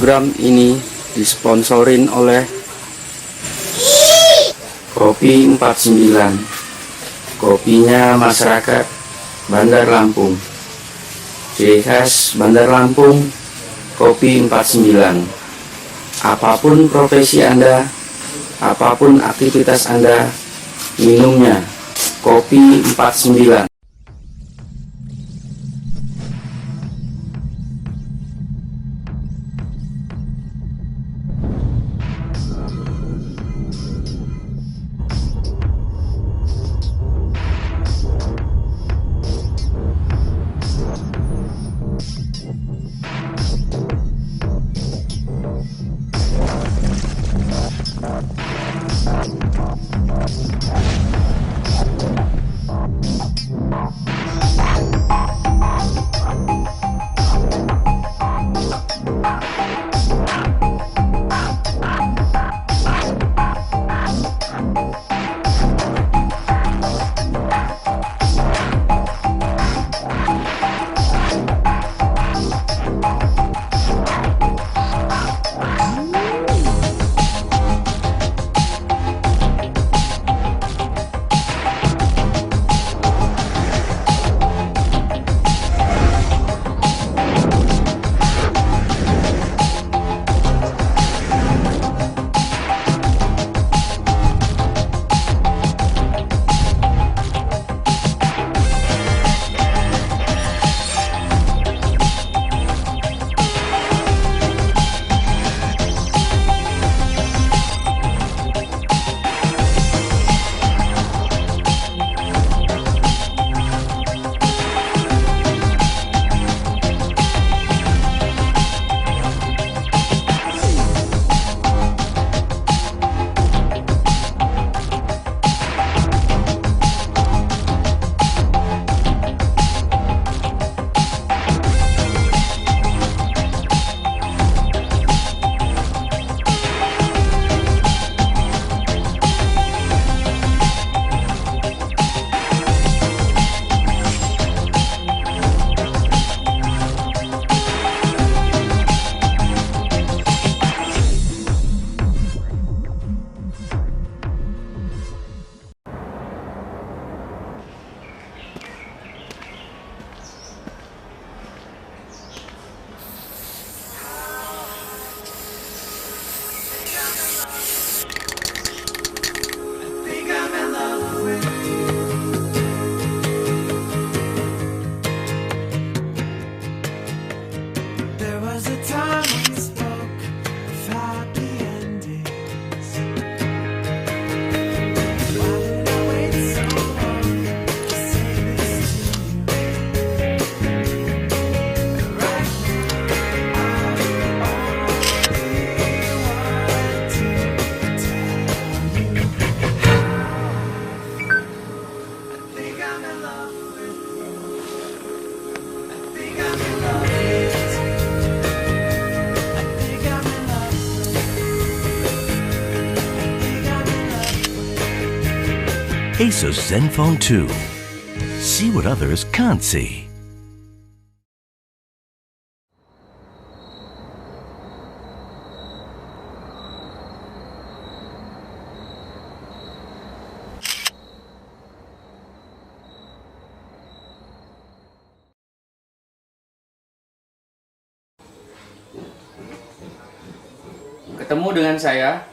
Program ini disponsorin oleh Kopi 49, kopinya masyarakat Bandar Lampung. Ciri khas Bandar Lampung, Kopi 49. Apapun profesi Anda, apapun aktivitas Anda, minumnya Kopi 49. Asus Zenfone 2. See what others can't see. Ketemu dengan saya,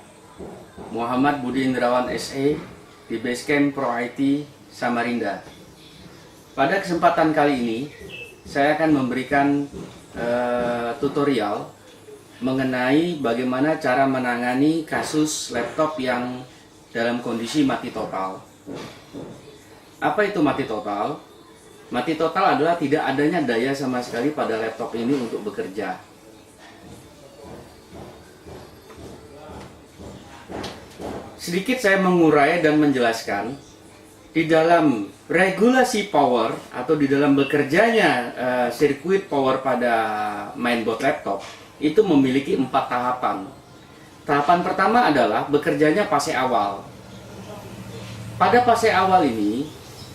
Muhammad Budi Indrawan SE, di Basecamp Pro IT Samarinda. Pada kesempatan kali ini, saya akan memberikan tutorial mengenai bagaimana cara menangani kasus laptop yang dalam kondisi mati total. Apa itu mati total? Mati total adalah tidak adanya daya sama sekali pada laptop ini untuk bekerja. Sedikit saya mengurai dan menjelaskan, di dalam regulasi power atau di dalam bekerjanya sirkuit power pada mainboard laptop itu memiliki 4 tahapan. Tahapan pertama adalah bekerjanya fase awal. Pada fase awal ini,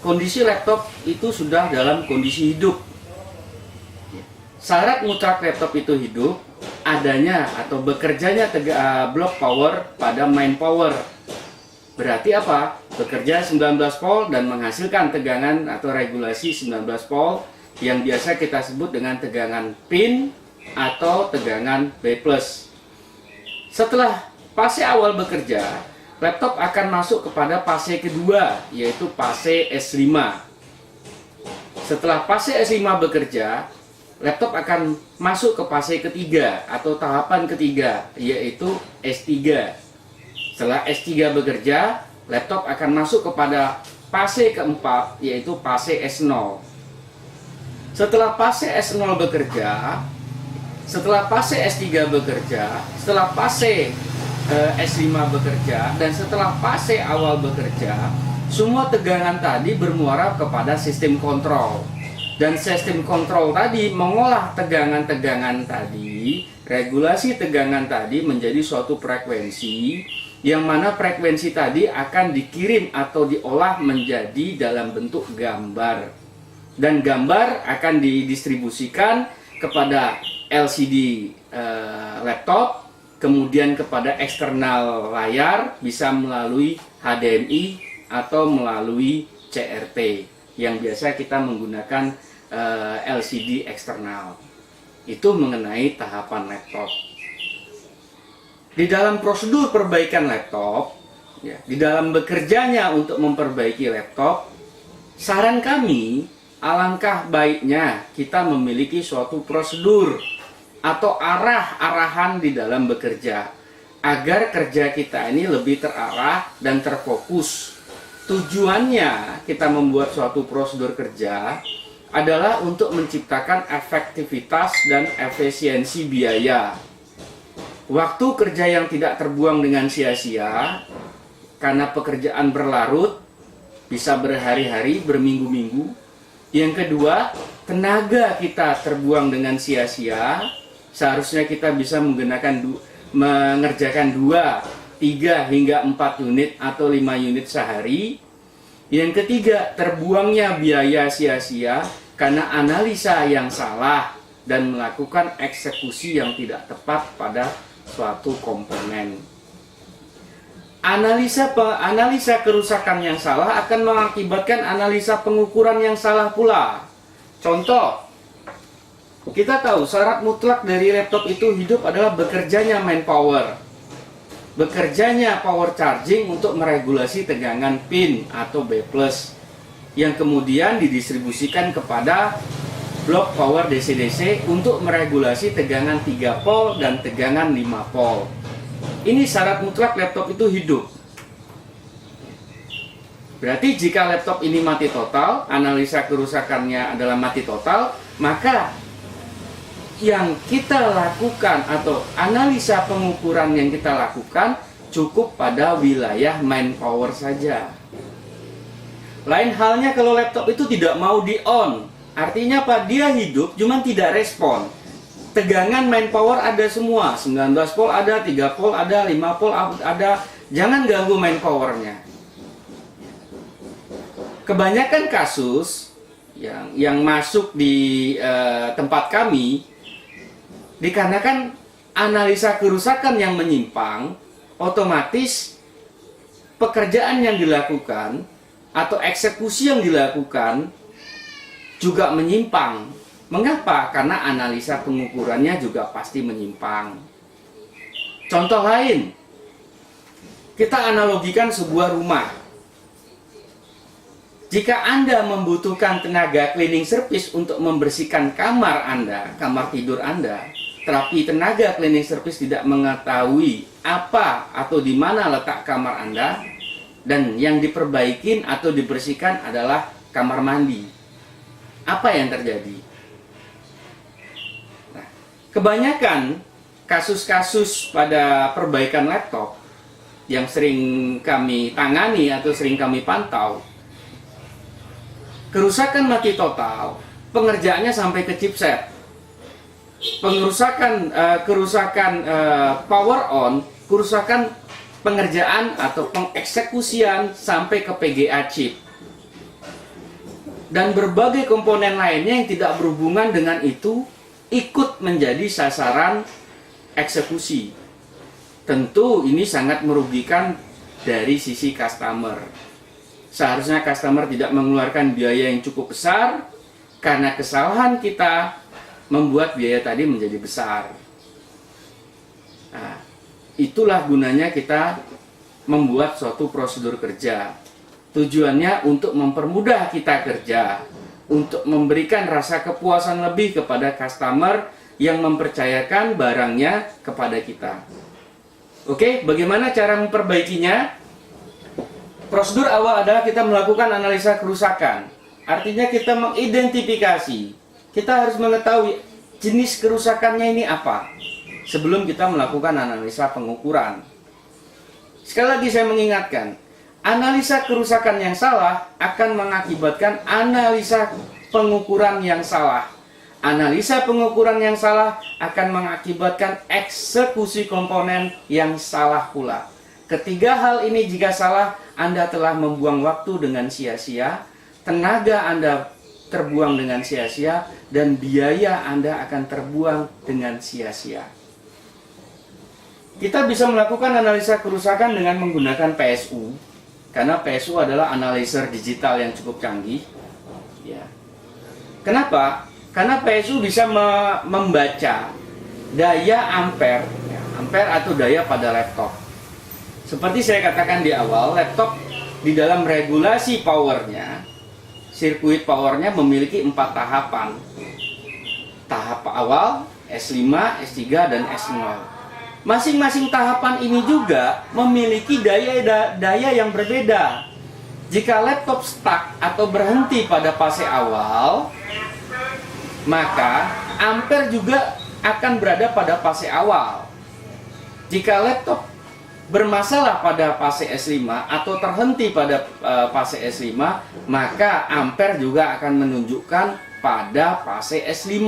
kondisi laptop itu sudah dalam kondisi hidup. Syarat mutlak laptop itu hidup adanya atau bekerjanya blok power pada main power. Berarti apa? Bekerja 19 volt dan menghasilkan tegangan atau regulasi 19 volt yang biasa kita sebut dengan tegangan pin atau tegangan B+. Setelah fase awal bekerja, laptop akan masuk kepada fase kedua, yaitu fase S5. Setelah fase S5 bekerja, laptop akan masuk ke fase ketiga atau tahapan ketiga, yaitu S3. Setelah S3 bekerja, laptop akan masuk kepada fase keempat, yaitu fase S0. Setelah fase S0 bekerja, setelah fase S3 bekerja, setelah fase S5 bekerja, dan setelah fase awal bekerja, semua tegangan tadi bermuara kepada sistem kontrol. Dan sistem kontrol tadi mengolah tegangan-tegangan tadi, regulasi tegangan tadi menjadi suatu frekuensi, yang mana frekuensi tadi akan dikirim atau diolah menjadi dalam bentuk gambar. Dan gambar akan didistribusikan kepada LCD laptop, kemudian kepada eksternal layar, bisa melalui HDMI atau melalui CRT, yang biasa kita menggunakan LCD eksternal. Itu mengenai tahapan laptop. Di dalam prosedur perbaikan laptop, ya, di dalam bekerjanya untuk memperbaiki laptop, saran kami alangkah baiknya kita memiliki suatu prosedur atau arahan di dalam bekerja, agar kerja kita ini lebih terarah dan terfokus. Tujuannya kita membuat suatu prosedur kerja adalah untuk menciptakan efektivitas dan efisiensi biaya. Waktu kerja yang tidak terbuang dengan sia-sia, karena pekerjaan berlarut, bisa berhari-hari, berminggu-minggu. Yang kedua, tenaga kita terbuang dengan sia-sia, seharusnya kita bisa mengerjakan 2, 3 hingga 4 unit atau 5 unit sehari. Yang ketiga, terbuangnya biaya sia-sia karena analisa yang salah dan melakukan eksekusi yang tidak tepat pada suatu komponen. Analisa kerusakan yang salah akan mengakibatkan analisa pengukuran yang salah pula. Contoh, kita tahu syarat mutlak dari laptop itu hidup adalah bekerjanya main power. Bekerjanya power charging untuk meregulasi tegangan pin atau B+, yang kemudian didistribusikan kepada blok power DC-DC untuk meregulasi tegangan 3 volt dan tegangan 5 volt. Ini syarat mutlak laptop itu hidup. Berarti jika laptop ini mati total, analisa kerusakannya adalah mati total, maka yang kita lakukan atau analisa pengukuran yang kita lakukan cukup pada wilayah main power saja. Lain halnya kalau laptop itu tidak mau di-on. Artinya apa? Dia hidup, cuman tidak respon. Tegangan main power ada semua. 19 volt ada, 3 volt ada, 5 volt ada. Jangan ganggu main powernya. Kebanyakan kasus yang masuk di tempat kami, dikarenakan analisa kerusakan yang menyimpang, otomatis pekerjaan yang dilakukan atau eksekusi yang dilakukan juga menyimpang. Mengapa? Karena analisa pengukurannya juga pasti menyimpang. Contoh lain, kita analogikan sebuah rumah. Jika Anda membutuhkan tenaga cleaning service untuk membersihkan kamar Anda, kamar tidur Anda, tetapi tenaga cleaning service tidak mengetahui apa atau di mana letak kamar Anda, dan yang diperbaikin atau dibersihkan adalah kamar mandi, apa yang terjadi? Nah, kebanyakan kasus-kasus pada perbaikan laptop yang sering kami tangani atau sering kami pantau, kerusakan mati total, pengerjaannya sampai ke chipset, kerusakan power on, kerusakan pengerjaan atau pengeksekusian sampai ke PGA chip, dan berbagai komponen lainnya yang tidak berhubungan dengan itu ikut menjadi sasaran eksekusi. Tentu ini sangat merugikan dari sisi customer. Seharusnya customer tidak mengeluarkan biaya yang cukup besar, karena kesalahan kita membuat biaya tadi menjadi besar. Nah, itulah gunanya kita membuat suatu prosedur kerja. Tujuannya untuk mempermudah kita kerja, untuk memberikan rasa kepuasan lebih kepada customer yang mempercayakan barangnya kepada kita. Oke, bagaimana cara memperbaikinya? Prosedur awal adalah kita melakukan analisa kerusakan. Artinya kita mengidentifikasi. Kita harus mengetahui jenis kerusakannya ini apa sebelum kita melakukan analisa pengukuran. Sekali lagi saya mengingatkan, analisa kerusakan yang salah akan mengakibatkan analisa pengukuran yang salah. Analisa pengukuran yang salah akan mengakibatkan eksekusi komponen yang salah pula. Ketiga hal ini jika salah, Anda telah membuang waktu dengan sia-sia, tenaga Anda terbuang dengan sia-sia, dan biaya Anda akan terbuang dengan sia-sia. Kita bisa melakukan analisa kerusakan dengan menggunakan PSU, karena PSU adalah analyzer digital yang cukup canggih. Ya. Kenapa? Karena PSU bisa membaca daya ampere, ya, ampere atau daya pada laptop. Seperti saya katakan di awal, laptop di dalam regulasi powernya, sirkuit powernya memiliki 4 tahapan. Tahap awal, S5, S3, dan S0. Masing-masing tahapan ini juga memiliki daya yang berbeda. Jika laptop stuck atau berhenti pada fase awal, maka ampere juga akan berada pada fase awal. Jika laptop bermasalah pada fase S5 atau terhenti pada fase S5, maka ampere juga akan menunjukkan pada fase S5.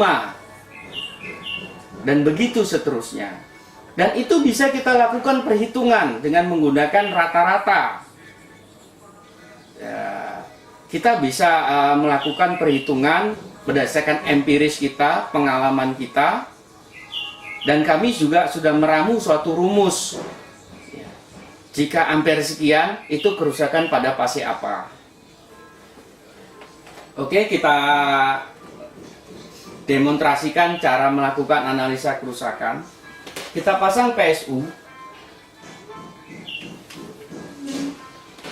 Dan begitu seterusnya. Dan itu bisa kita lakukan perhitungan dengan menggunakan rata-rata. Ya, kita bisa melakukan perhitungan berdasarkan empiris kita, pengalaman kita. Dan kami juga sudah meramu suatu rumus. Jika ampere sekian, itu kerusakan pada fase apa? Oke, kita demonstrasikan cara melakukan analisa kerusakan. Kita pasang PSU.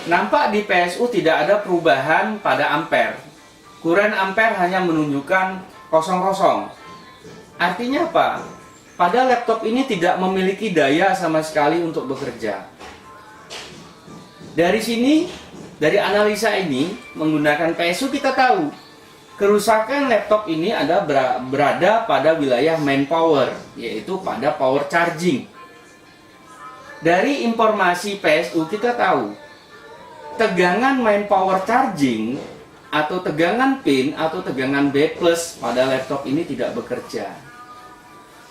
Nampak di PSU tidak ada perubahan pada ampere. Kuren ampere hanya menunjukkan 00. Artinya apa? Pada laptop ini tidak memiliki daya sama sekali untuk bekerja. Dari sini, dari analisa ini, menggunakan PSU kita tahu kerusakan laptop ini ada berada pada wilayah main power, yaitu pada power charging. Dari informasi PSU kita tahu tegangan main power charging atau tegangan pin atau tegangan B+ pada laptop ini tidak bekerja.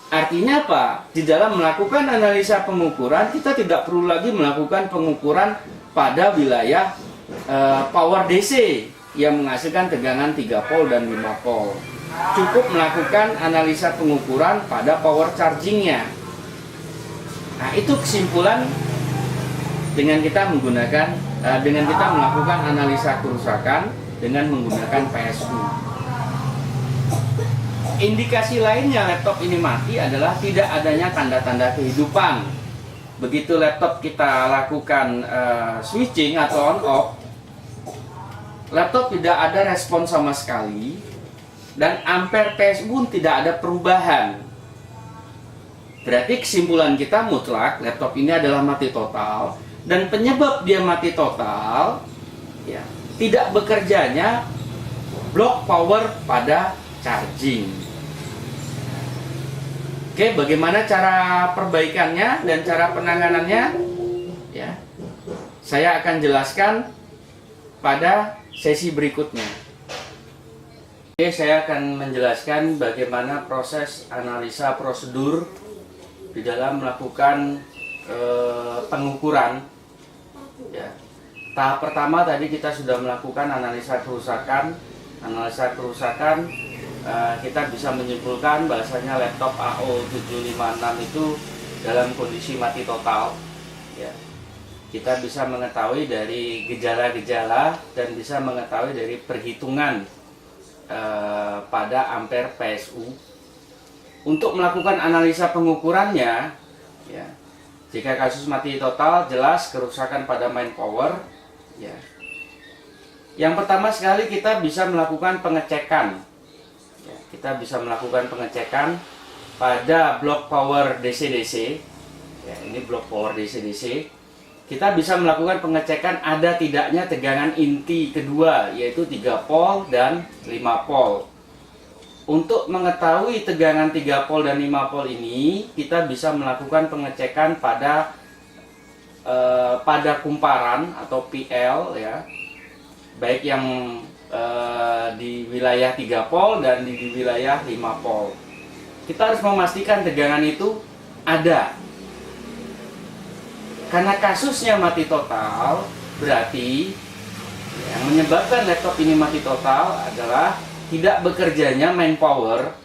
Artinya apa? Di dalam melakukan analisa pengukuran, kita tidak perlu lagi melakukan pengukuran pada wilayah power DC yang menghasilkan tegangan 3 volt dan 5 volt. Cukup melakukan analisa pengukuran pada power chargingnya. Nah, itu kesimpulan dengan kita melakukan analisa kerusakan dengan menggunakan PSU. Indikasi lainnya laptop ini mati adalah tidak adanya tanda-tanda kehidupan. Begitu laptop kita lakukan switching atau on off, laptop tidak ada respon sama sekali, dan ampere PSU pun tidak ada perubahan. Berarti kesimpulan kita mutlak laptop ini adalah mati total, dan penyebab dia mati total, ya, tidak bekerjanya blok power pada charging. Oke, bagaimana cara perbaikannya dan cara penanganannya? Ya, saya akan jelaskan pada sesi berikutnya. Oke, saya akan menjelaskan bagaimana proses analisa prosedur di dalam melakukan pengukuran. Ya. Tahap pertama tadi kita sudah melakukan analisa kerusakan. Analisa kerusakan kita bisa menyimpulkan bahwasanya laptop AO756 itu dalam kondisi mati total. Ya. Kita bisa mengetahui dari gejala-gejala dan bisa mengetahui dari perhitungan pada ampere PSU. Untuk melakukan analisa pengukurannya, ya, jika kasus mati total jelas kerusakan pada main power. Ya. Yang pertama sekali kita bisa melakukan pengecekan. Ya, kita bisa melakukan pengecekan pada blok power DC-DC. Ya, ini blok power DC-DC. Kita bisa melakukan pengecekan ada tidaknya tegangan inti kedua, yaitu 3 volt dan 5 volt. Untuk mengetahui tegangan 3 volt dan 5 volt ini, kita bisa melakukan pengecekan pada kumparan atau PL, ya, baik yang di wilayah 3 volt dan di wilayah 5 volt. Kita harus memastikan tegangan itu ada. Karena kasusnya mati total, berarti yang menyebabkan laptop ini mati total adalah tidak bekerjanya main power.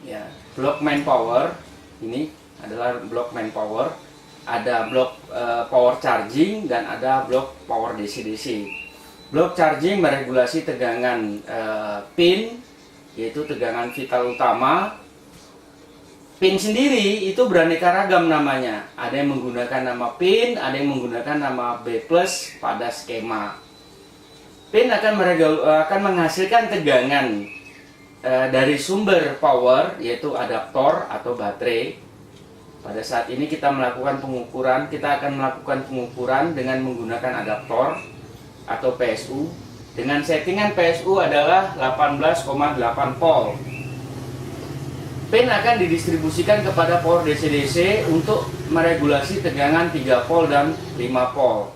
Ya, blok main power ini adalah blok main power. Ada blok power charging dan ada blok power DC-DC. Blok charging meregulasi tegangan pin, yaitu tegangan vital utama. Pin sendiri itu beraneka ragam namanya. Ada yang menggunakan nama pin, ada yang menggunakan nama B+ pada skema. Pin akan menghasilkan tegangan dari sumber power, yaitu adaptor atau baterai. Pada saat ini kita melakukan pengukuran, kita akan melakukan pengukuran dengan menggunakan adaptor atau PSU. Dengan settingan PSU adalah 18,8 volt. Pin akan didistribusikan kepada power DC-DC untuk meregulasi tegangan 3 volt dan 5 volt.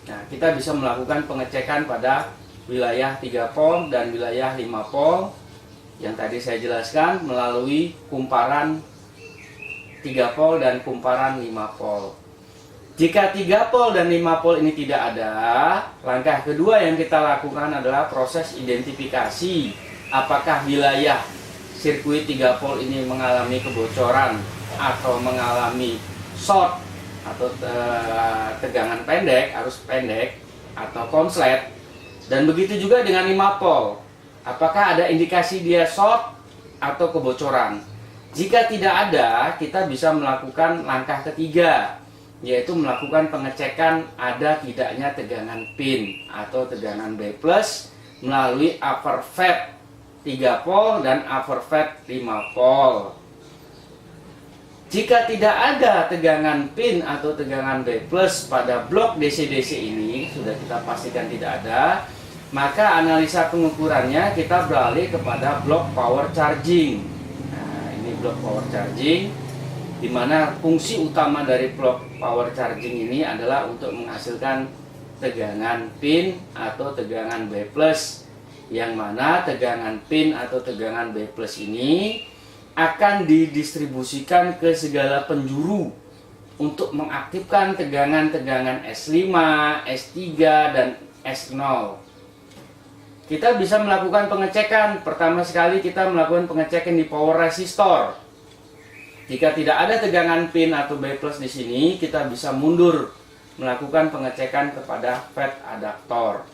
Nah, kita bisa melakukan pengecekan pada wilayah 3 volt dan wilayah 5 volt yang tadi saya jelaskan melalui kumparan 3 volt dan kumparan 5 volt. Jika 3 volt dan 5 volt ini tidak ada, langkah kedua yang kita lakukan adalah proses identifikasi apakah wilayah sirkuit 3 volt ini mengalami kebocoran atau mengalami short atau tegangan pendek, arus pendek atau konslet. Dan begitu juga dengan 5 volt. Apakah ada indikasi dia short atau kebocoran? Jika tidak ada, kita bisa melakukan langkah ketiga, yaitu melakukan pengecekan ada tidaknya tegangan pin atau tegangan B+ melalui upper fed 3 volt dan upper fed 5 volt. Jika tidak ada tegangan pin atau tegangan B+ pada blok DC-DC ini, sudah kita pastikan tidak ada, maka analisa pengukurannya kita beralih kepada blok power charging. Nah, ini blok power charging, di mana fungsi utama dari blok power charging ini adalah untuk menghasilkan tegangan pin atau tegangan B+, yang mana tegangan pin atau tegangan B+ ini akan didistribusikan ke segala penjuru untuk mengaktifkan tegangan-tegangan S5, S3, dan S0. Kita bisa melakukan pengecekan. Pertama sekali kita melakukan pengecekan di power resistor. Jika tidak ada tegangan pin atau B+ di sini, kita bisa mundur melakukan pengecekan kepada FET adaptor.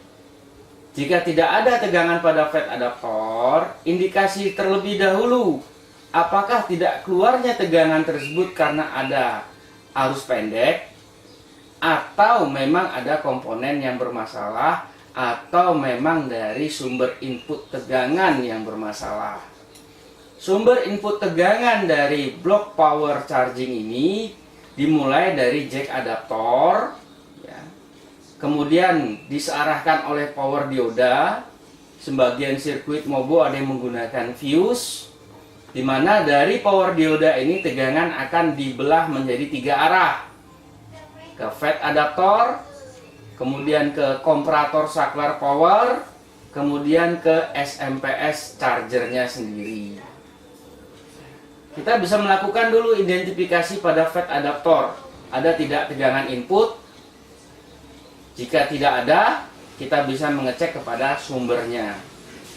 Jika tidak ada tegangan pada FET adaptor, indikasi terlebih dahulu apakah tidak keluarnya tegangan tersebut karena ada arus pendek, atau memang ada komponen yang bermasalah, atau memang dari sumber input tegangan yang bermasalah. Sumber input tegangan dari blok power charging ini dimulai dari jack adaptor, kemudian disearahkan oleh power dioda. Sebagian sirkuit mobo ada yang menggunakan fuse, di mana dari power dioda ini tegangan akan dibelah menjadi 3 arah, ke FET adaptor, kemudian ke komparator saklar power, kemudian ke SMPS chargernya sendiri. Kita bisa melakukan dulu identifikasi pada FET adaptor, ada tidak tegangan input. Jika tidak ada, kita bisa mengecek kepada sumbernya.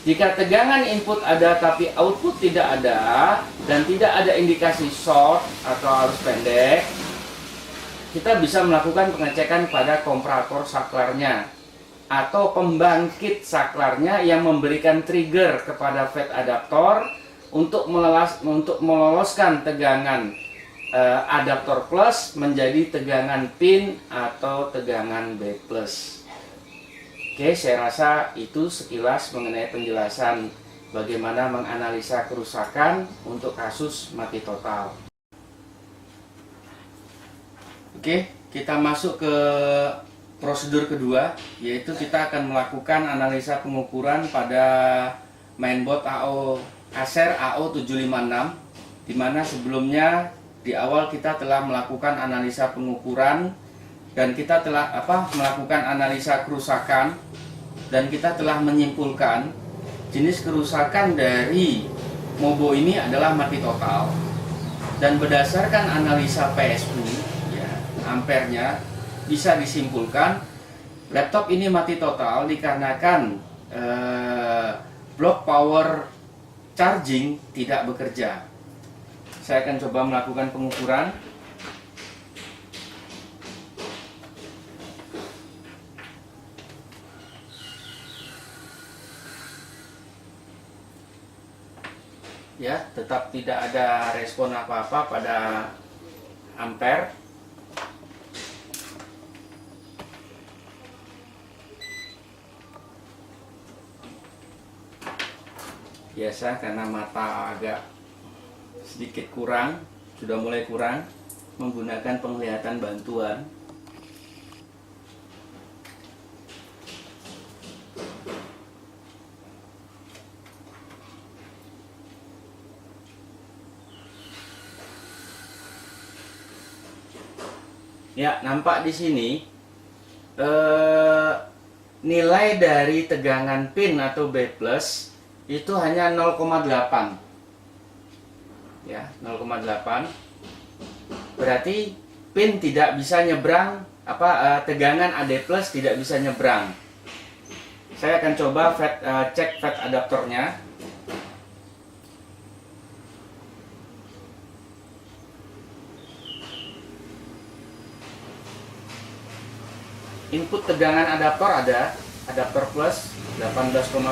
Jika tegangan input ada tapi output tidak ada dan tidak ada indikasi short atau arus pendek, kita bisa melakukan pengecekan pada komparator saklarnya atau pembangkit saklarnya yang memberikan trigger kepada FET adaptor untuk meloloskan tegangan adaptor plus menjadi tegangan pin atau tegangan B plus. Oke, saya rasa itu sekilas mengenai penjelasan bagaimana menganalisa kerusakan untuk kasus mati total. Oke, kita masuk ke prosedur kedua, yaitu kita akan melakukan analisa pengukuran pada mainboard AO Acer AO756, di mana sebelumnya di awal kita telah melakukan analisa pengukuran dan kita telah melakukan analisa kerusakan, dan kita telah menyimpulkan jenis kerusakan dari Mobo ini adalah mati total. Dan berdasarkan analisa PSU ya, ampernya, bisa disimpulkan laptop ini mati total dikarenakan blok power charging tidak bekerja. Saya akan coba melakukan pengukuran. Ya, tetap tidak ada respon apa-apa pada ampere. Biasa karena mata agak sedikit kurang, sudah mulai kurang, menggunakan penglihatan bantuan. Ya, nampak di sini nilai dari tegangan pin atau B plus itu hanya 0,8. Ya, 0,8. Berarti pin tidak bisa nyebrang, tegangan AD plus tidak bisa nyebrang. Saya akan coba cek FET adaptornya. Input tegangan adaptor ada, adaptor plus 18,9.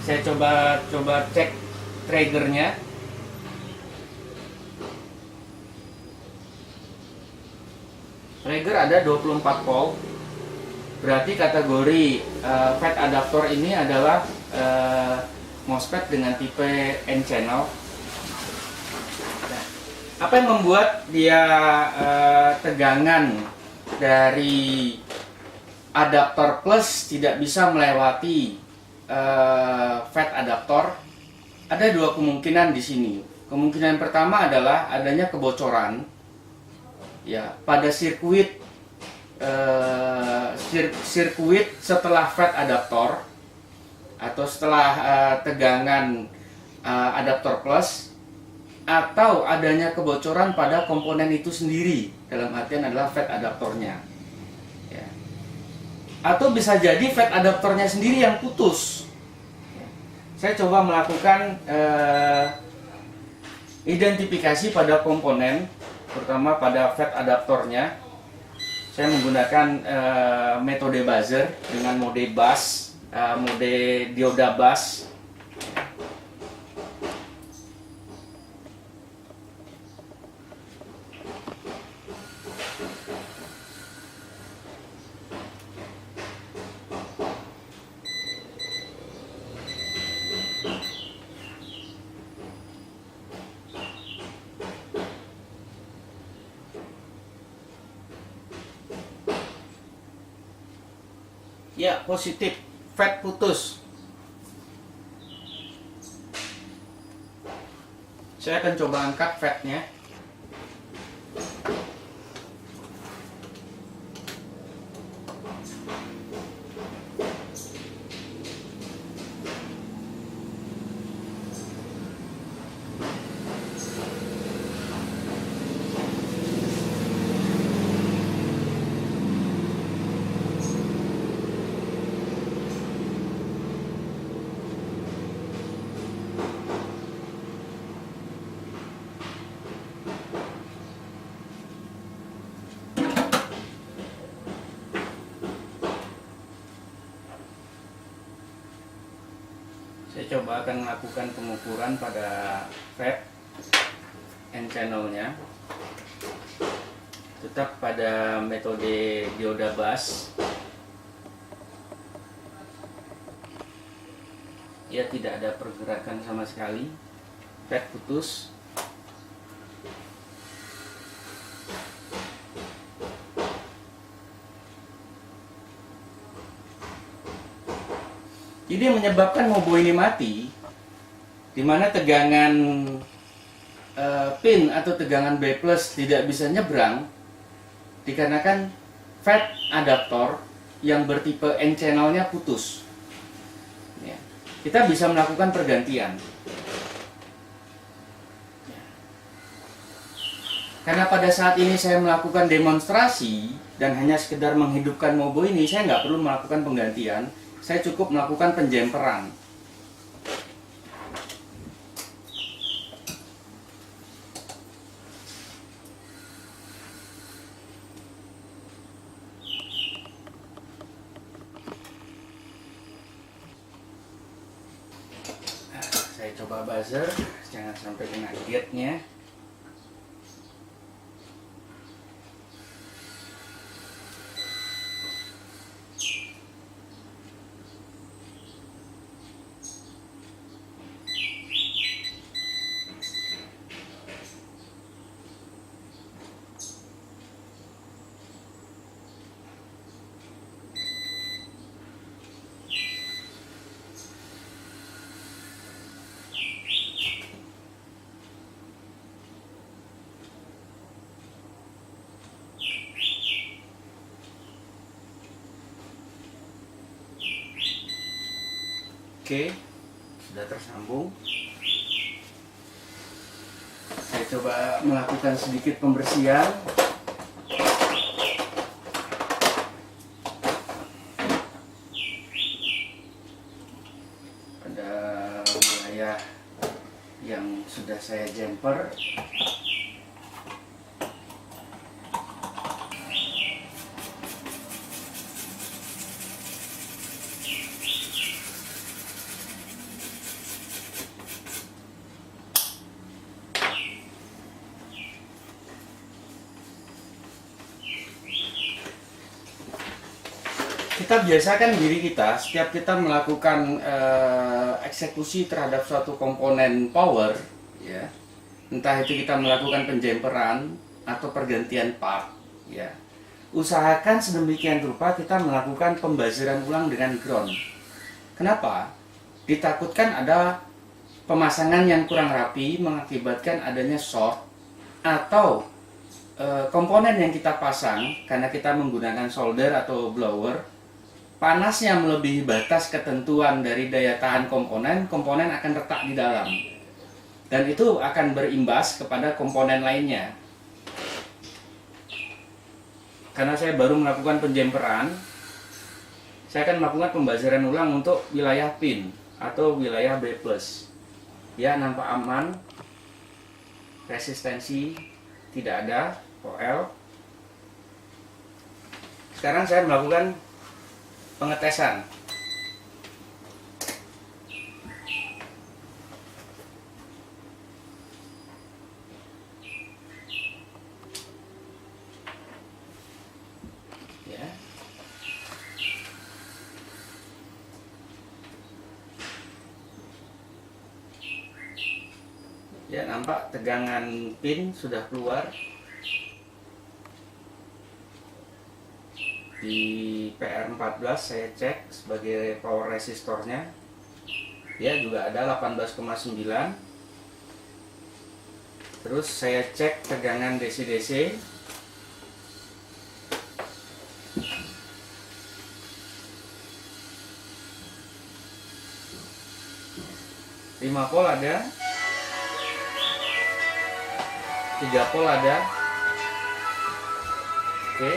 Saya coba cek triggernya. Trigger ada 24 volt. Berarti kategori FET adaptor ini adalah MOSFET dengan tipe N channel. Nah, apa yang membuat dia tegangan dari adaptor plus tidak bisa melewati FET adaptor? Ada dua kemungkinan di sini. Kemungkinan pertama adalah adanya kebocoran ya pada sirkuit setelah FET adaptor atau setelah tegangan adaptor plus, atau adanya kebocoran pada komponen itu sendiri, dalam artian adalah FET adaptornya ya. Atau bisa jadi FET adaptornya sendiri yang putus. Saya coba melakukan identifikasi pada komponen, terutama pada FET adaptornya. Saya menggunakan metode buzzer dengan mode bus, mode dioda bus. Ya, positif, FET putus. Saya akan coba angkat FET-nya. Saya coba akan melakukan pengukuran pada fat N channelnya, tetap pada metode dioda bus. Ya, tidak ada pergerakan sama sekali, fat putus. Jadi yang menyebabkan mobo ini mati, di mana tegangan pin atau tegangan B+ tidak bisa nyebrang, dikarenakan fat adaptor yang bertipe N channelnya putus. Ya. Kita bisa melakukan pergantian. Ya. Karena pada saat ini saya melakukan demonstrasi dan hanya sekedar menghidupkan mobo ini, saya nggak perlu melakukan penggantian. Saya cukup melakukan penjemperan. Saya coba buzzer, jangan sampai kena gate-nya. Oke, sudah tersambung. Saya coba melakukan sedikit pembersihan. Pada wilayah yang sudah saya jumper. Kita biasakan diri kita setiap kita melakukan eksekusi terhadap suatu komponen power, ya, entah itu kita melakukan penjemperan atau pergantian part, ya, usahakan sedemikian rupa kita melakukan pembaziran ulang dengan ground. Kenapa? Ditakutkan ada pemasangan yang kurang rapi mengakibatkan adanya short, atau komponen yang kita pasang karena kita menggunakan solder atau blower, panasnya melebihi batas ketentuan dari daya tahan komponen akan retak di dalam. Dan itu akan berimbas kepada komponen lainnya. Karena saya baru melakukan penjemperan, saya akan melakukan pembaziran ulang untuk wilayah pin atau wilayah B+. Ya, nampak aman. Resistensi tidak ada, OL. Sekarang saya melakukan pengetesan. Ya. Ya, nampak tegangan pin sudah keluar. Di PR14 saya cek sebagai power resistornya, ya, juga ada 18,9. Terus saya cek tegangan DC-DC, lima volt ada, 3 volt ada. Oke,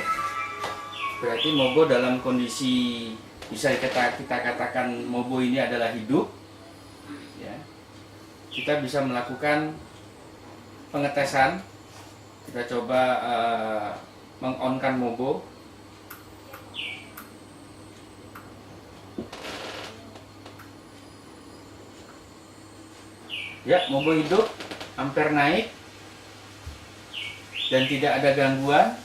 berarti mobo dalam kondisi bisa kita katakan mobo ini adalah hidup, ya. Kita bisa melakukan pengetesan. Kita coba meng-on-kan mobo. Ya, mobo hidup, ampere naik, dan tidak ada gangguan,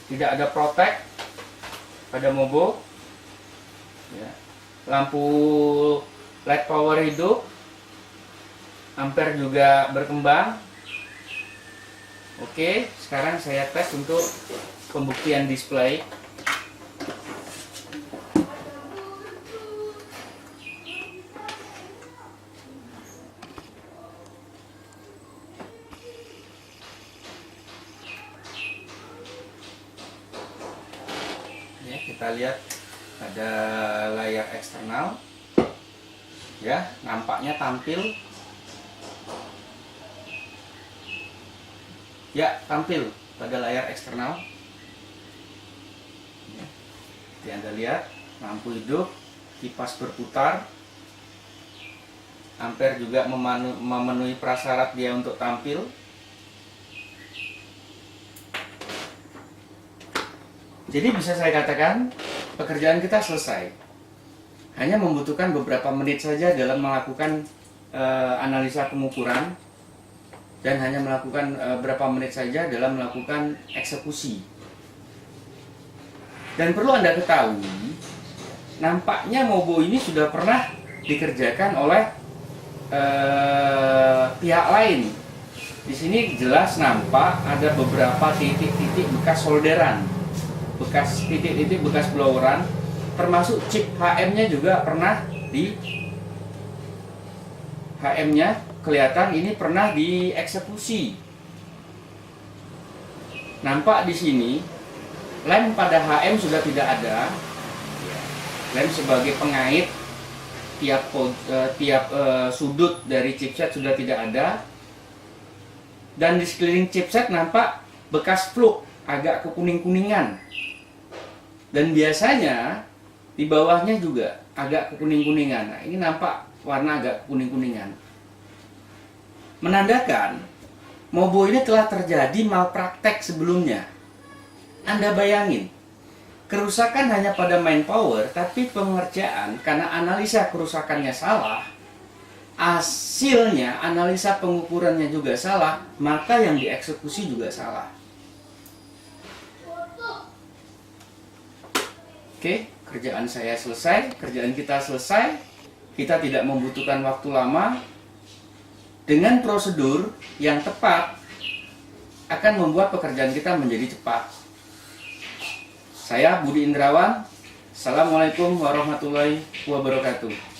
tidak ada protek pada mobo. Ya. Lampu LED power hidup, ampere juga berkembang. Oke, sekarang saya tes untuk pembuktian display. Ya, kita lihat ada layar eksternal. Ya, nampaknya tampil. Ya, tampil pada layar eksternal. Ya, seperti Anda lihat, lampu hidup, kipas berputar. Ampere juga memenuhi prasyarat dia untuk tampil. Jadi bisa saya katakan pekerjaan kita selesai. Hanya membutuhkan beberapa menit saja dalam melakukan analisa pengukuran, dan hanya melakukan berapa menit saja dalam melakukan eksekusi. Dan perlu Anda ketahui, nampaknya mobo ini sudah pernah dikerjakan oleh pihak lain. Di sini jelas nampak ada beberapa titik-titik bekas solderan, bekas titik-titik bekas bloweran, termasuk chip HM-nya juga pernah di HM-nya kelihatan ini pernah dieksekusi. Nampak di sini lem pada HM sudah tidak ada. Lem sebagai pengait tiap sudut dari chipset sudah tidak ada. Dan di sekeliling chipset nampak bekas fluk agak kekuning-kuningan. Dan biasanya di bawahnya juga agak kekuning-kuningan. Nah, ini nampak warna agak kuning-kuningan. Menandakan mobo ini telah terjadi malpraktek sebelumnya. Anda bayangin, kerusakan hanya pada main power, tapi pengerjaan karena analisa kerusakannya salah, hasilnya analisa pengukurannya juga salah, maka yang dieksekusi juga salah. Oke, kerjaan saya selesai, kerjaan kita selesai. Kita tidak membutuhkan waktu lama. Dengan prosedur yang tepat akan membuat pekerjaan kita menjadi cepat. Saya Budi Indrawan. Assalamualaikum warahmatullahi wabarakatuh.